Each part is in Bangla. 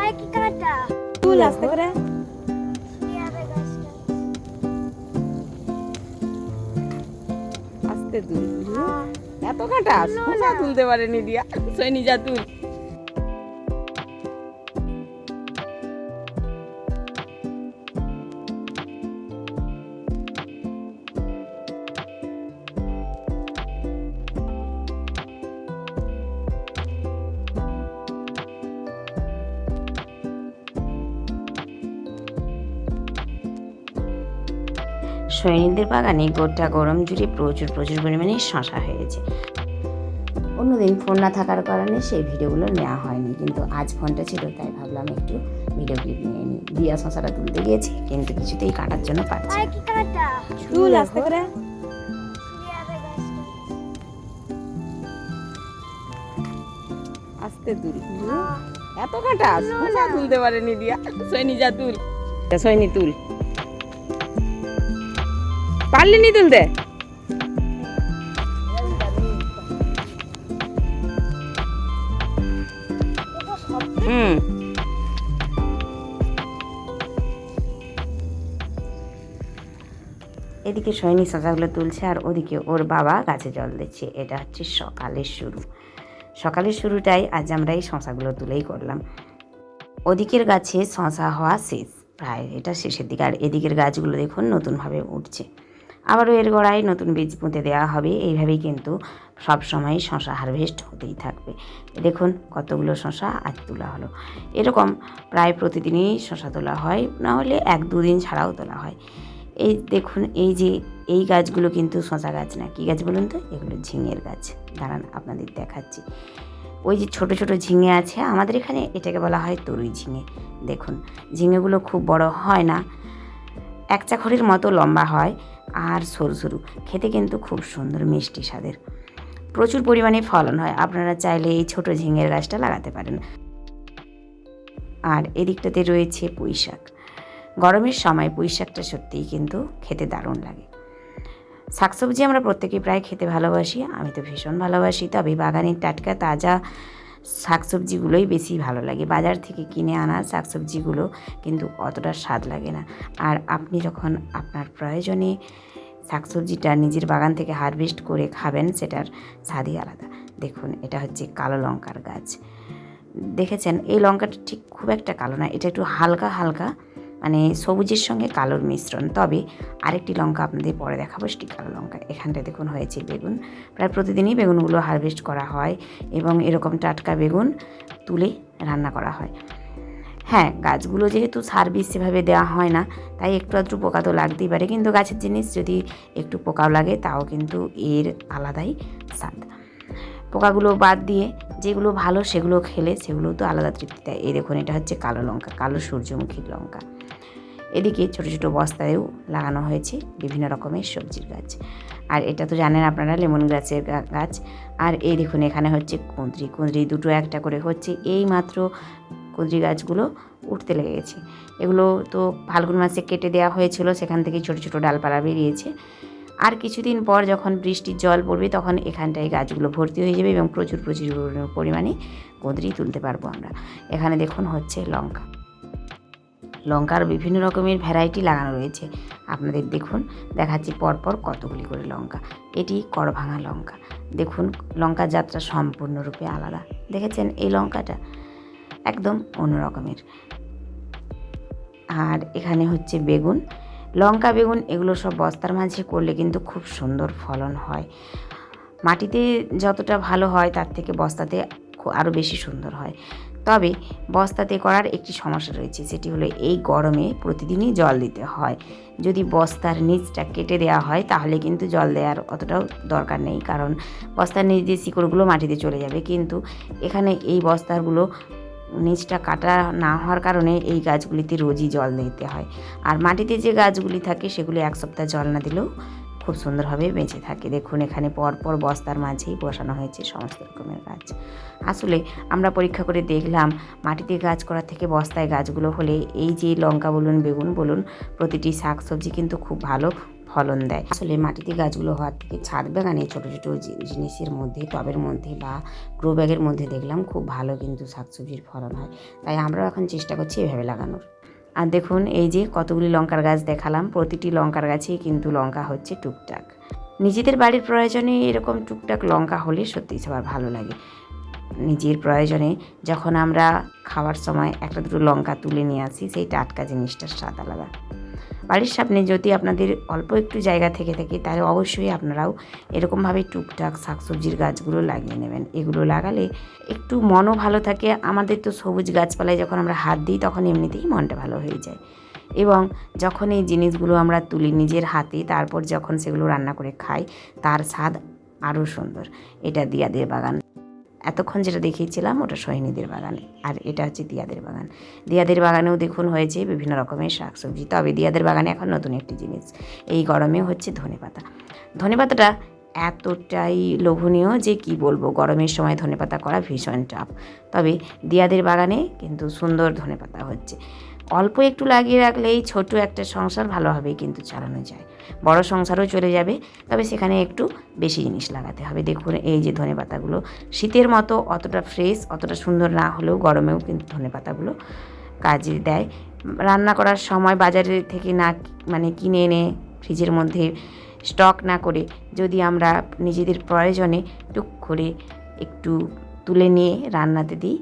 আয় কি কাটা তুল আস্তে করে। আস্তে তুল। এত কাটা শশা তুলতে পারেনি দিয়া। সৈনি যা তুল। সৈনিকদের বাগানে গোটা গরম জুড়ে প্রচুর পরিমাণে শশা হয়েছে। অন্যদিন ফোন না থাকার কারণে সেই ভিডিওগুলো নেওয়া হয়নি, কিন্তু আজ ফোনটা ছিল তাই ভাবলাম একটু ভিডিও ক্লিপ নিয়ে নিই। দিয়া শশাটা তুলতে গিয়েছি কিন্তু কিছুতেই কাটার জন্য পারছি আয় কি কাটা তুল আস্তে করে। আস্তে তুল। এত কাটা শশা তুলতে পারেনি দিয়া। সৈনি যা তুল। সৈনি তুল। পারলিনি তুলতে? হুম। এদিকে সৈনি শশাগুলো তুলছে আর ওদিকে ওর বাবা গাছে জল দিচ্ছে। এটা হচ্ছে সকালের শুরু। সকালের শুরুটাই আজ আমরা এই শশাগুলো তুলেই করলাম। ওদিকের গাছে শশা হওয়া শেষ, প্রায় এটা শেষের দিকে। আর এদিকের গাছগুলো দেখুন নতুনভাবে উঠছে। আবারও এর গোড়ায় নতুন বীজ পুঁতে দেওয়া হবে। এইভাবেই কিন্তু সবসময় শশা হারভেস্ট হতেই থাকবে। দেখুন কতগুলো শশা আজ তোলা হলো। এরকম প্রায় প্রতিদিনই শশা তোলা হয়, না হলে 1-2 দিন ছাড়াও তোলা হয়। এই দেখুন এই যে এই গাছগুলো কিন্তু শশা গাছ না, কী গাছ বলুন তো? এগুলো ঝিঙের গাছ। দাঁড়ান আপনাদের দেখাচ্ছি। ওই যে ছোট ছোট ঝিঙে আছে আমাদের এখানে, এটাকে বলা হয় তরুই ঝিঙে। দেখুন ঝিঙেগুলো খুব বড় হয় না, এক চাখড়ির মতো লম্বা হয় আর সরু সরু, খেতে কিন্তু খুব সুন্দর মিষ্টি স্বাদের। প্রচুর পরিমাণে ফলন হয়। আপনারা চাইলে এই ছোট ঝিঙের গাছটা লাগাতে পারেন। আর এদিকটাতে রয়েছে পুঁই শাক। গরমের সময় পুঁই শাকটা সত্যিই কিন্তু খেতে দারুণ লাগে। শাকসবজি আমরা প্রত্যেকেই প্রায় খেতে ভালোবাসি, আমি তো ভীষণ ভালোবাসি। তবে বাগানের টাটকা তাজা শাকসবজিগুলোই বেশি ভালো লাগে। বাজার থেকে কিনে আনা শাকসবজিগুলো কিন্তু অতটা স্বাদ লাগে না। আর আপনি যখন আপনার প্রয়োজনে শাকসবজিটা নিজের বাগান থেকে হারভেস্ট করে খাবেন, সেটার স্বাদই আলাদা। দেখুন এটা হচ্ছে কালো লঙ্কার গাছ। দেখেছেন এই লঙ্কাটা ঠিক খুব একটা কালো না, এটা একটু হালকা হালকা মানে সবুজের সঙ্গে কালোর মিশ্রণ। তবে আরেকটি লঙ্কা আপনাদের পরে দেখাবো, সেটি কালো লঙ্কা। এখানটা দেখুন হয়েছে বেগুন। প্রায় প্রতিদিনই বেগুনগুলো হারভেস্ট করা হয় এবং এরকম টাটকা বেগুন তুলে রান্না করা হয়। হ্যাঁ, গাছগুলো যেহেতু সার বিষ সেভাবে দেওয়া হয় না, তাই একটু আধটু পোকা তো লাগতেই পারে, কিন্তু গাছের জিনিস যদি একটু পোকাও লাগে তাও কিন্তু এর আলাদাই স্বাদ। পোকাগুলো বাদ দিয়ে যেগুলো ভালো সেগুলো খেলে সেগুলো তো আলাদা তৃপ্তি দেয়। এই দেখুন এটা হচ্ছে কালো লঙ্কা, কালো সূর্যমুখীর লঙ্কা। এদিকে ছোটো ছোটো বস্তায়ও লাগানো হয়েছে বিভিন্ন রকমের সবজির গাছ। আর এটা তো জানেন আপনারা লেমন গাছের গাছ। আর এই দেখুন এখানে হচ্ছে কুঁদরি দুটো একটা করে হচ্ছে। এই মাত্র কুঁদরি গাছগুলো উঠতে লেগে গেছে। এগুলো তো ফাল্গুন মাসে কেটে দেওয়া হয়েছিল, সেখান থেকে ছোটো ছোটো ডালপালা বেরিয়েছে। আর কিছুদিন পর যখন বৃষ্টির জল পড়বে তখন এখানটায় গাছগুলো ভর্তি হয়ে যাবে এবং প্রচুর পরিমাণে কুঁদরি তুলতে পারবো আমরা। এখানে দেখুন হচ্ছে লঙ্কার বিভিন্ন রকমের ভ্যারাইটি লাগানো রয়েছে। আপনাদের দেখুন দেখাচ্ছি পরপর কতগুলি করে লঙ্কা। এটি করভাঙা লঙ্কা। দেখুন লঙ্কার জাতটা সম্পূর্ণরূপে আলাদা। দেখেছেন এই লঙ্কাটা একদম অন্য রকমের। আর এখানে হচ্ছে বেগুন, লঙ্কা বেগুন এগুলো সব বস্তার মাঝে করলে কিন্তু খুব সুন্দর ফলন হয়। মাটিতে যতটা ভালো হয় তার থেকে বস্তাতে আরও বেশি সুন্দর হয়। তবে বস্তাতে করার একটি সমস্যা রয়েছে, সেটি হলো এই গরমে প্রতিদিনই জল দিতে হয়। যদি বস্তার নিচটা কেটে দেওয়া হয় তাহলে কিন্তু জল দেওয়ার অতটাও দরকার নেই, কারণ বস্তার নিচ দিয়ে শিকড়গুলো মাটিতে চলে যাবে। কিন্তু এখানে এই বস্তাগুলো নিচটা কাটা না হওয়ার কারণে এই গাছগুলিতে রোজই জল দিতে হয়। আর মাটিতে যে গাছগুলি থাকে সেগুলি 1 সপ্তাহ জল না দিলেও খুব সুন্দরভাবে বেঁচে থাকে। দেখুন এখানে পরপর বস্তার মাঝেই বসানো হয়েছে সমস্ত রকমের গাছ। আসলে আমরা পরীক্ষা করে দেখলাম মাটিতে গাছ করার থেকে বস্তায় গাছগুলো হলে এই যে লঙ্কা বলুন বেগুন বলুন প্রতিটি শাকসবজি কিন্তু খুব ভালো ফলন দেয়। আসলে মাটিতে গাছগুলো হওয়ার থেকে ছাদ বাগানে ছোটো ছোটো জিনিসের মধ্যে, টবের মধ্যে বা গ্রো ব্যাগের মধ্যে দেখলাম খুব ভালো কিন্তু শাকসবজির ফলন হয়। তাই আমরাও এখন চেষ্টা করছি এভাবে লাগানোর। আর দেখুন এই যে কতগুলি লঙ্কার গাছ দেখালাম, প্রতিটি লঙ্কার গাছেই কিন্তু লঙ্কা হচ্ছে টুকটাক। নিজেদের বাড়ির প্রয়োজনে এরকম টুকটাক লঙ্কা হলে সত্যিই সবার ভালো লাগে। নিজের প্রয়োজনে যখন আমরা খাওয়ার সময় একটা দুটো লঙ্কা তুলে নিয়ে আসি, সেই টাটকা জিনিসটার স্বাদ আলাদা। বাড়ির সামনে যদি আপনাদের অল্প একটু জায়গা থেকে থাকে, তাহলে অবশ্যই আপনারাও এরকমভাবে টুকটাক শাকসবজির গাছগুলো লাগিয়ে নেবেন। এগুলো লাগালে একটু মনও ভালো থাকে। আমাদের তো সবুজ গাছপালায় যখন আমরা হাত দিই তখন এমনিতেই মনটা ভালো হয়ে যায়। এবং যখন এই জিনিসগুলো আমরা তুলি নিজের হাতে, তারপর যখন সেগুলো রান্না করে খাই, তার স্বাদ আরও সুন্দর। এটা দিয়াদের বাগান। এতক্ষণ যেটা দেখিয়েছিলাম ওটা সোহিনীদের বাগান, আর এটা হচ্ছে দিয়াদের বাগান। দিয়াদের বাগানেও দেখুন হয়েছে বিভিন্ন রকমের শাকসবজি। তবে দিয়াদের বাগানে এখন নতুন একটি জিনিস এই গরমে হচ্ছে ধনেপাতা। ধনেপাতাটা এতটাই লোভনীয় যে কি বলবো, গরমের সময় ধনেপাতা করা ভীষণ টাফ। তবে দিয়াদের বাগানে কিন্তু সুন্দর ধনেপাতা হচ্ছে। অল্প একটু লাগিয়ে রাখলেই ছোট একটা সংসার ভালোভাবেই কিন্তু চালানো যায়, বড় সংসারও চলে যাবে। তবে সেখানে একটু বেশি জিনিস লাগাতে হবে। দেখুন এই যে ধনেপাতাগুলো শীতের মতো অতটা ফ্রেশ, অতটা সুন্দর না হলেও গরমেও কিন্তু ধনেপাতাগুলো কাজে দেয়। রান্না করার সময় বাজারে থেকে না কিনে এনে ফ্রিজের মধ্যে স্টক না করে যদি আমরা নিজেদের প্রয়োজনে টুক করে একটু তুলে নিয়ে রান্নাতে দিই,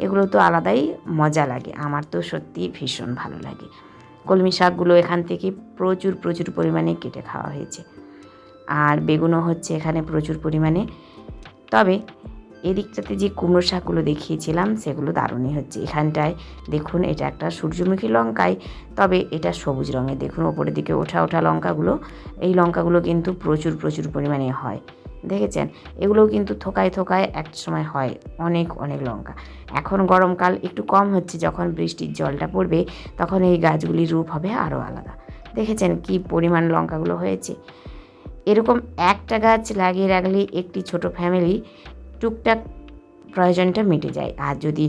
এগুলো তো আলাদাই মজা লাগে। আমার তো সত্যি ভীষণ ভালো লাগে। কলমি শাকগুলো এখান থেকে প্রচুর প্রচুর পরিমাণে কেটে খাওয়া হয়েছে, আর বেগুনও হচ্ছে এখানে প্রচুর পরিমাণে। তবে এদিকটাতে যে কুমড়ো শাকগুলো দেখিয়েছিলাম সেগুলো দারুণই হচ্ছে। এখানটায় দেখুন এটা একটা সূর্যমুখী লঙ্কায়, তবে এটা সবুজ রঙের। দেখুন ওপরের দিকে ওঠা ওঠা লঙ্কাগুলো, এই লঙ্কাগুলো কিন্তু প্রচুর প্রচুর পরিমাণে হয়, দেখেছেন? এগুলোও কিন্তু থোকায় থোকায় একটা সময় হয় অনেক অনেক লঙ্কা। এখন গরমকাল একটু কম হচ্ছে, যখন বৃষ্টির জলটা পড়বে তখন এই গাছগুলির রূপ হবে আরও আলাদা। দেখেছেন কি পরিমাণ লঙ্কাগুলো হয়েছে। এরকম একটা গাছ লাগিয়ে রাখলে একটি ছোট ফ্যামিলি টুকটাক প্রয়োজনটা মিটে যায়। আর যদি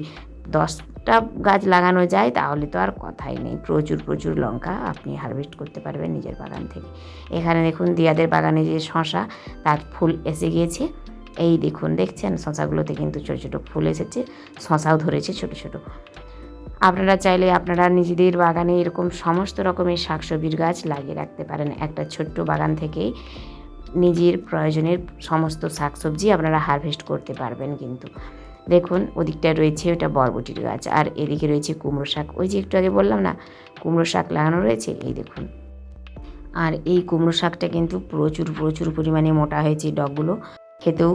10টা গাছ লাগানো যায় তাহলে তো আর কথাই নেই। প্রচুর প্রচুর লঙ্কা আপনি হারভেস্ট করতে পারবেন নিজের বাগান থেকে। এখানে দেখুন দিয়াদের বাগানে যে শশা, তার ফুল এসে গিয়েছে। এই দেখুন, দেখছেন শশাগুলোতে কিন্তু ছোটো ছোটো ফুল এসেছে, শশাও ধরেছে ছোটো ছোটো। আপনারা চাইলে আপনারা নিজেদের বাগানে এরকম সমস্ত রকমের শাকসবজির গাছ লাগিয়ে রাখতে পারেন। একটা ছোট্ট বাগান থেকেই নিজের প্রয়োজনের সমস্ত শাকসবজি আপনারা হারভেস্ট করতে পারবেন। কিন্তু দেখুন ওদিকটায় রয়েছে ওটা বরবটির গাছ, আর এদিকে রয়েছে কুমড়ো শাক। ওই যে একটু আগে বললাম না কুমড়ো শাক লাগানো রয়েছে, এই দেখুন। আর এই কুমড়ো শাকটা কিন্তু প্রচুর প্রচুর পরিমাণে মোটা হয়েছে, ডগগুলো খেতেও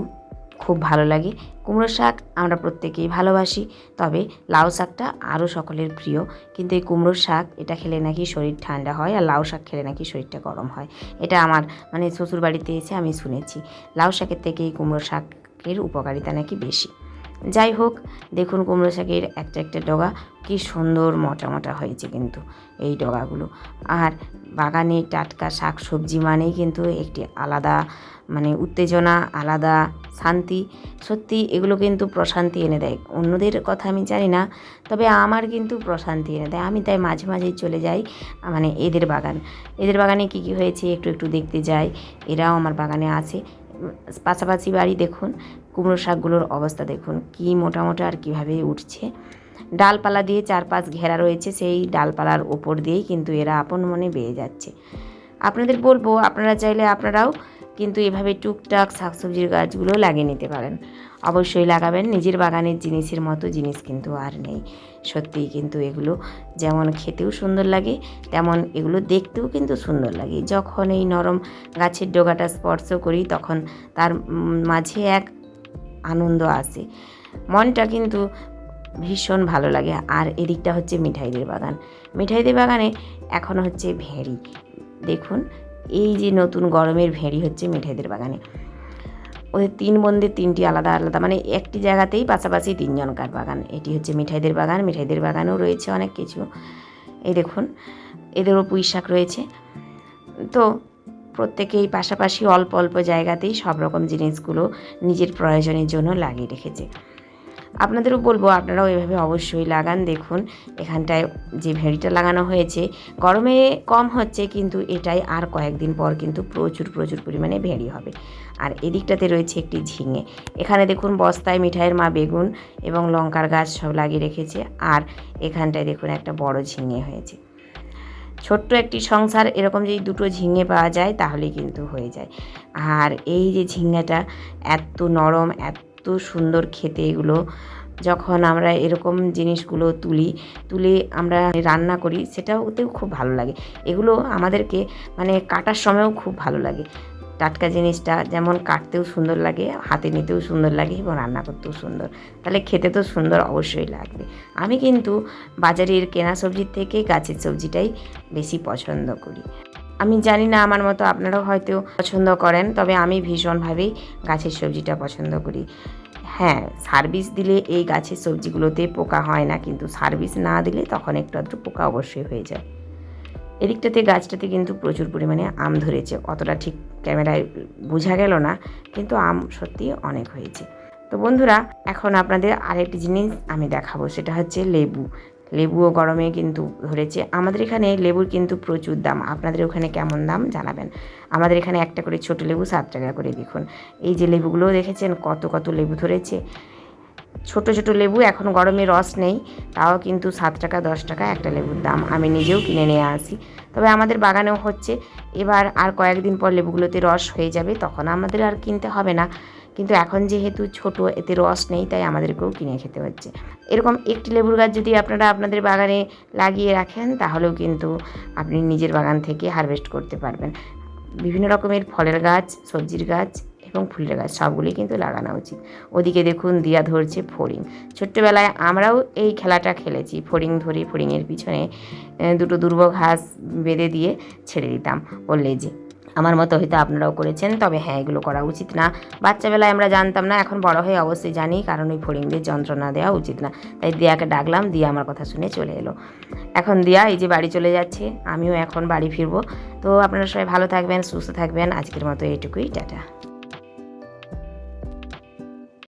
খুব ভালো লাগে। কুমড়ো শাক আমরা প্রত্যেকেই ভালোবাসি, তবে লাউ শাকটা আরও সকলের প্রিয়। কিন্তু এই কুমড়ো শাক এটা খেলে নাকি শরীর ঠান্ডা হয়, আর লাউ শাক খেলে নাকি শরীরটা গরম হয়। এটা আমার শ্বশুর বাড়িতে এসে আমি শুনেছি। লাউ শাকের থেকে এই কুমড়ো শাকের উপকারিতা নাকি বেশি। যাই হোক, দেখুন কুমড়ো শাকের একটা একটা ডগা কি সুন্দর মোটা মোটা হয়েছে কিন্তু এই ডগাগুলো। আর বাগানে টাটকা শাক সবজি মানেই কিন্তু একটি আলাদা উত্তেজনা, আলাদা শান্তি। সত্যি এগুলো কিন্তু প্রশান্তি এনে দেয়। অন্যদের কথা আমি জানি না, তবে আমার কিন্তু প্রশান্তি এনে দেয়। আমি তাই মাঝে মাঝেই চলে যাই এদের বাগানে কী কী হয়েছে একটু একটু দেখতে যাই। এরাও আমার বাগানে আছে, পাশাপাশি বাড়ি। দেখুন কুমড়ো শাকগুলোর অবস্থা দেখুন কি মোটা মোটা আর কীভাবে উঠছে। ডালপালা দিয়ে চারপাশ ঘেরা রয়েছে, সেই ডালপালার ওপর দিয়েই কিন্তু এরা আপন মনে বেয়ে যাচ্ছে। আপনাদের বলবো আপনারা চাইলে আপনারাও কিন্তু এভাবে টুকটাক শাকসবজির গাছগুলো লাগিয়ে নিতে পারেন। অবশ্যই লাগাবেন। নিজের বাগানের জিনিসের মতো জিনিস কিন্তু আর নেই। সত্যিই কিন্তু এগুলো যেমন খেতেও সুন্দর লাগে, তেমন এগুলো দেখতেও কিন্তু সুন্দর লাগে। যখন এই নরম গাছের ডগাটা স্পর্শ করি তখন তার মাঝে এক আনন্দ আসে, মনটা কিন্তু ভীষণ ভালো লাগে। আর এদিকটা হচ্ছে মিঠাইদের বাগান। মিঠাইদের বাগানে এখন হচ্ছে ভেঁড়ি। দেখুন এই যে নতুন গরমের ভেঁড়ি হচ্ছে মিঠাইদের বাগানে। ওদের 3 বোনদের 3টি আলাদা আলাদা একটি জায়গাতেই পাশাপাশি 3 জনকার বাগান। এটি হচ্ছে মিঠাইদের বাগান। মিঠাইদের বাগানেও রয়েছে অনেক কিছু। এই দেখুন এদেরও পুঁই শাক রয়েছে। তো প্রত্যেকেই পাশাপাশি অল্প অল্প জায়গাতেই সব রকম জিনিসগুলো নিজের প্রয়োজনের জন্য লাগিয়ে রেখেছে। আপনাদেরও বলবো আপনারাও এভাবে অবশ্যই লাগান। দেখুন এখানটায় যে ভেঁড়িটা লাগানো হয়েছে, গরমে কম হচ্ছে কিন্তু এটাই আর কয়েকদিন পর কিন্তু প্রচুর প্রচুর পরিমাণে ভেঁড়ি হবে। আর এদিকটাতে রয়েছে একটি ঝিঙে। এখানে দেখুন বস্তায় মিঠাইয়ের মা বেগুন এবং লঙ্কার গাছ সব লাগিয়ে রেখেছে। আর এখানটায় দেখুন একটা বড় ঝিঙে হয়েছে। ছোট্ট একটি সংসার এরকম যদি দুটো ঝিঙে পাওয়া যায় তাহলেই কিন্তু হয়ে যায়। আর এই যে ঝিঙেটা এত নরম, এত সুন্দর খেতে, এগুলো যখন আমরা এরকম জিনিসগুলো তুলে আমরা রান্না করি সেটাতেও খুব ভালো লাগে। এগুলো আমাদেরকে মানে কাটার সময়ও খুব ভালো লাগে। টাটকা জিনিসটা যেমন কাটতেও সুন্দর লাগে, হাতে নিতেও সুন্দর লাগে এবং রান্না করতেও সুন্দর, তাহলে খেতে তো সুন্দর অবশ্যই লাগবে। আমি কিন্তু বাজারের কেনা সবজির থেকে গাছের সবজিটাই বেশি পছন্দ করি। আমি জানি না আমার মতো আপনারাও হয়তো পছন্দ করেন, তবে আমি ভীষণভাবেই গাছের সবজিটা পছন্দ করি। হ্যাঁ, সার্ভিস দিলে এই গাছের সবজিগুলোতে পোকা হয় না, কিন্তু সার্ভিস না দিলে তখন একটু আধটু পোকা অবশ্যই হয়ে যায়। এদিকটাতে গাছটাতে কিন্তু প্রচুর পরিমাণে আম ধরেছে, অতটা ঠিক ক্যামেরায় বোঝা গেল না, কিন্তু আম সত্যি অনেক হয়েছে। তো বন্ধুরা, এখন আপনাদের আরেকটি জিনিস আমি দেখাবো, সেটা হচ্ছে লেবুও গরমে কিন্তু ধরেছে। আমাদের এখানে লেবুর কিন্তু প্রচুর দাম, আপনাদের ওখানে কেমন দাম জানাবেন। আমাদের এখানে একটা করে ছোটো লেবু 7 টাকা করে। দেখুন এই যে লেবুগুলো দেখেছেন কত কত লেবু ধরেছে। ছোট ছোট লেবু, এখন গরমে রস নেই, তাও কিন্তু 7 টাকা 10 টাকা একটা লেবুর দাম। আমি নিজেও কিনে নিয়ে আসি, তবে আমাদের বাগানেও হচ্ছে। এবার আর কয়েকদিন পর লেবুগুলোতে রস হয়ে যাবে, তখন আমাদের আর কিনতে হবে না। কিন্তু এখন যেহেতু ছোট, এতে রস নেই, তাই আমাদেরকেও কিনে খেতে হচ্ছে। এরকম একটি লেবুর গাছ যদি আপনারা আপনাদের বাগানে লাগিয়ে রাখেন, তাহলেও কিন্তু আপনি নিজের বাগান থেকে হারভেস্ট করতে পারবেন। বিভিন্ন রকমের ফলের গাছ, সবজির গাছ এবং ফুলের গাছ সবগুলি কিন্তু লাগানো উচিত। ওদিকে দেখুন দিয়া ধরছে ফড়িং। ছোট্টবেলায় আমরাও এই খেলাটা খেলেছি, ফড়িং ধরে ফড়িংয়ের পিছনে দুটো দুর্ব ঘাস বেঁধে দিয়ে ছেড়ে দিতাম ওর লেজে। আমার মতো হয়তো আপনারাও করেছেন, তবে হ্যাঁ, এগুলো করা উচিত না। বাচ্চাবেলায় আমরা জানতাম না, এখন বড় হয়ে অবশ্যই জানি, কারণ ওই ফড়িংদের যন্ত্রণা দেওয়া উচিত না। তাই দিয়াকে ডাকলাম, দিয়া আমার কথা শুনে চলে এলো। এখন দিয়া এই যে বাড়ি চলে যাচ্ছে, আমিও এখন বাড়ি ফিরবো। তো আপনারা সবাই ভালো থাকবেন, সুস্থ থাকবেন। আজকের মতো এইটুকুই, টাটা।